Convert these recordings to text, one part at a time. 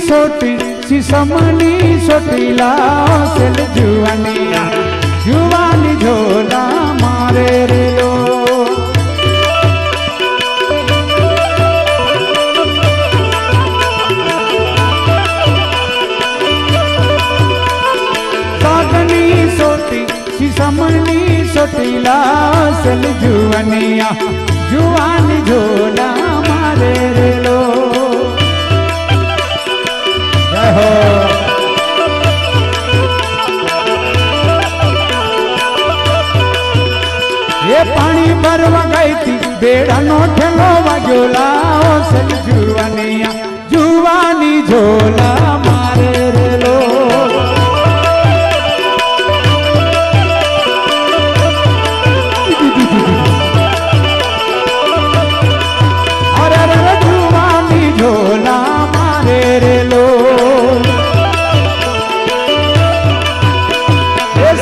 सोटी शीशमनी सोटीला cell जुवानिया जुवानी झोला मारे रे लो सागनी सोटी शीशमनी सोटीला सेल जुवानिया जुवानी झोला मारे रे लो ये पानी भरवा गई थी बेड़ा नो ठेलो वाग्यो लाओ सल जुवानिया जुवानी झोला मारे रे लो अरे रे जुवानी झोला मारे रे लो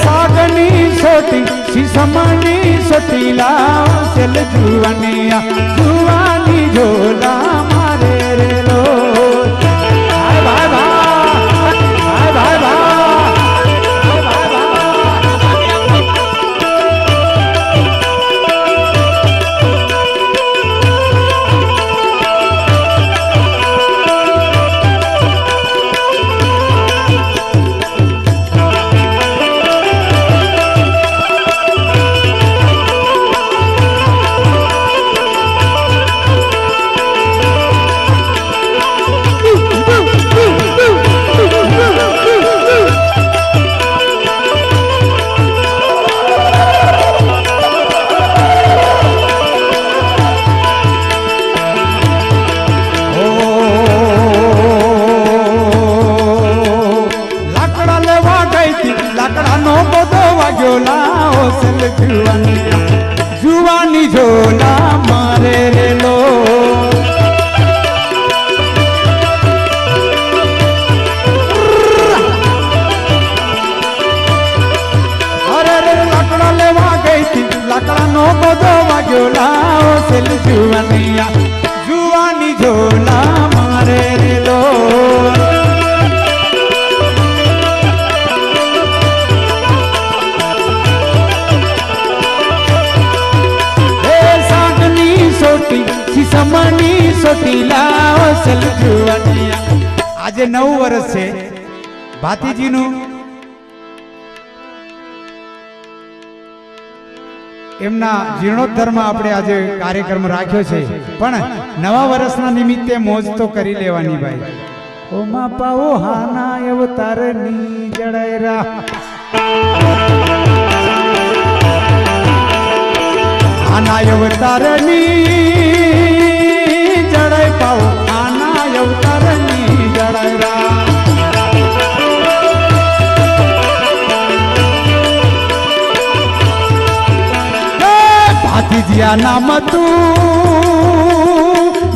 सागनी सोटी शीशमनी सोटीला सेल जुवानिया जुवानी झोला मारे रे लो भाई भाई भाई भाई भाई जुवानी झोला मारे रे लो अरे रे लकड़ा लेवा गई थी लकड़ा नो बदो वाग्योला सेल जुवानिया जुवानी झोला मारे रे लो शीशमनी सोटीला सेल जुवानिया आज 9 वर्ष છે ભાતીજીનું એમના જીર્ણોદ્ધારમાં આપણે આજે કાર્યક્રમ રાખ્યો છે પણ નવા વર્ષના નિમિત્તે મોજ તો કરી લેવાની ભાઈ ઓ મા પાઓ હાના અવતારની જડાયરા આના અવતારની जड़ाई पाओ आना अवतारनी जड़ाईरा भाती जिया नाम तू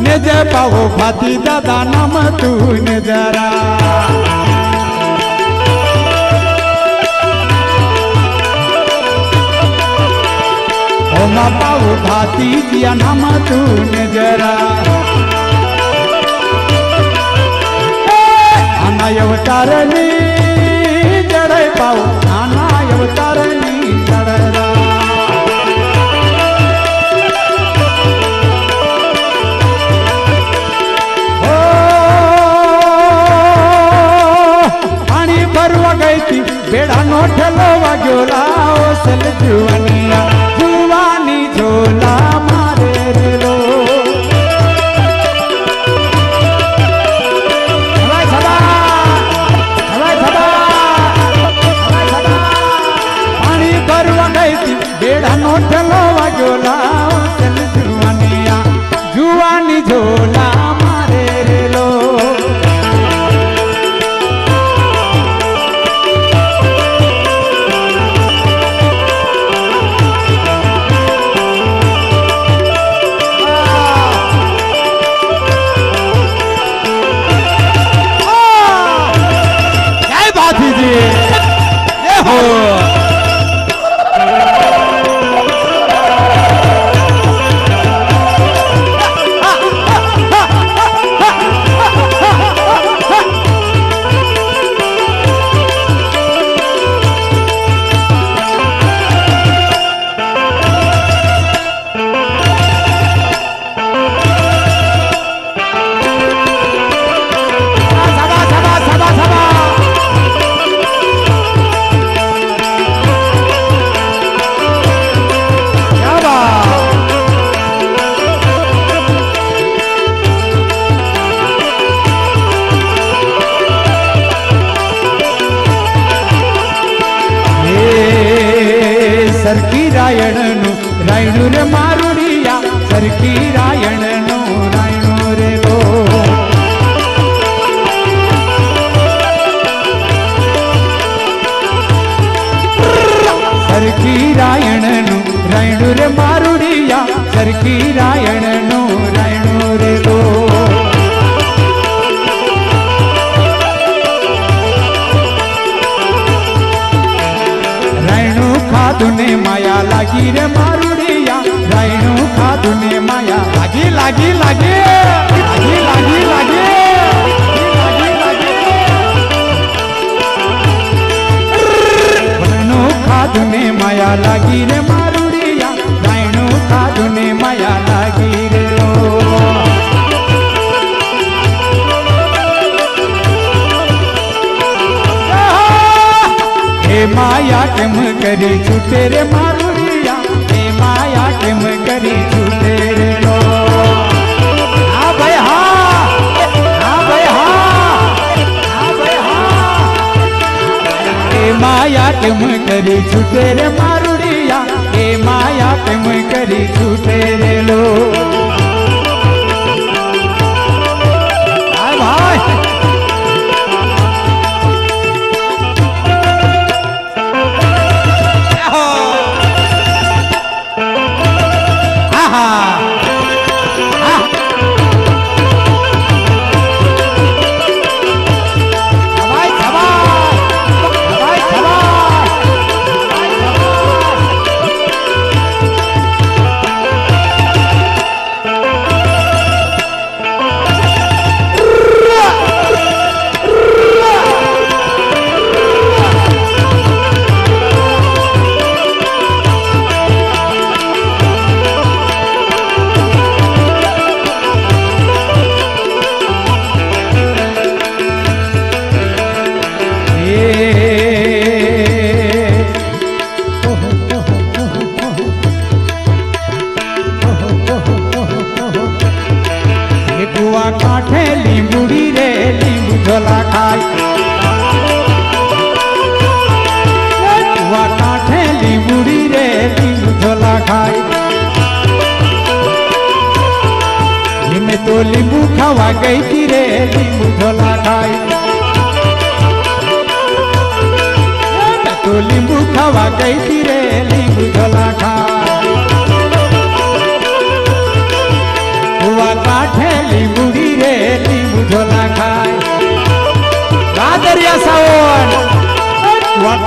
ने जय पाओ भाती दादा नाम तू ने जरा ओ मा पाओ भाती जिया नाम तू ने जरा अवतारनी जड़ाई पाओ आना अवतारनी जड़रा ओ पानी भरवा गई थी बेड़ा नो ठेलो वाग्यो लाओ सल जुवानिया जुवानी झोला मारे रे लो बेड़ा नो ठेलो वाग्यो लाओ सल जुवानिया जुवानी झोला मारे रे लो जय भाती जी સરખી રાયણનું રાયણું રે મારુડિયા સરખી રાયણનું રાયણું રે લો સરખી રાયણનું રાયણું રે મારુડિયા સરખી રાયણનું રાયણું રે લો રાયણું ખાધું ને માયા લાગી રે મારુડિયા રાયણું ખાધું ને માયા લાગી લાગી લાગી લાગી લાગી લાગી ખાધું ને માયા લાગી રે મારુડિયા રાયણું ખાધું ને માયા લાગી રે હે માયા કેમ કરી છૂટે રે મારુડિયા હે માયા કેમ કરી છૂટે રે લો હા ભાઈ હા હા ભાઈ હા હા ભાઈ હા હે માયા કેમ કરી છૂટે રે મારુડિયા હે માયા કેમ કરી છૂટે રે લો હા ભાઈ काठे लींबूड़ी रे लींबू झोला खाई काठे लींबूड़ी रे लींबू झोला खाई मैं तो लींबू खावा गई थी रे लींबू झोला खाई मैं तो लींबू खावा गई थी रे लींबू झोला खाई काठे लींबूड़ी रे लींबू झोला खाए रादरिया सावन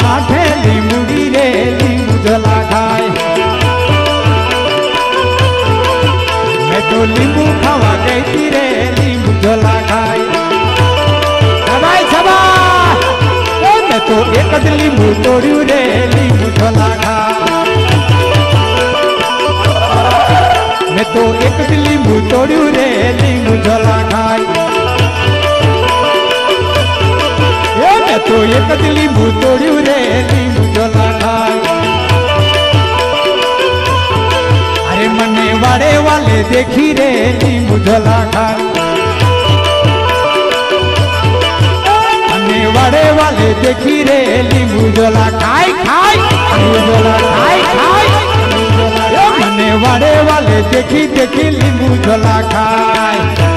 काठे लींबूड़ी रे लींबू झोला खाए मैं तो लींबू खावा गई थी रे लींबू झोला खाए भाई सभा मैं तो एक लींबू तोड़ू रे लींबू झोला खाए मैं तो एक लींबू तोड़ू रे लींबू झोला खाई मैं तो एक लींबू तोड़ू रे लींबू झोला खाई अरे मने वाड़े वाले देखी रे लींबू झोला खाई मने वाड़े वाले देखी रे लींबू झोला खाई खाई लींबू झोला खाई खाई मने वाड़े वाले देखी देखी लींबू झोला खाए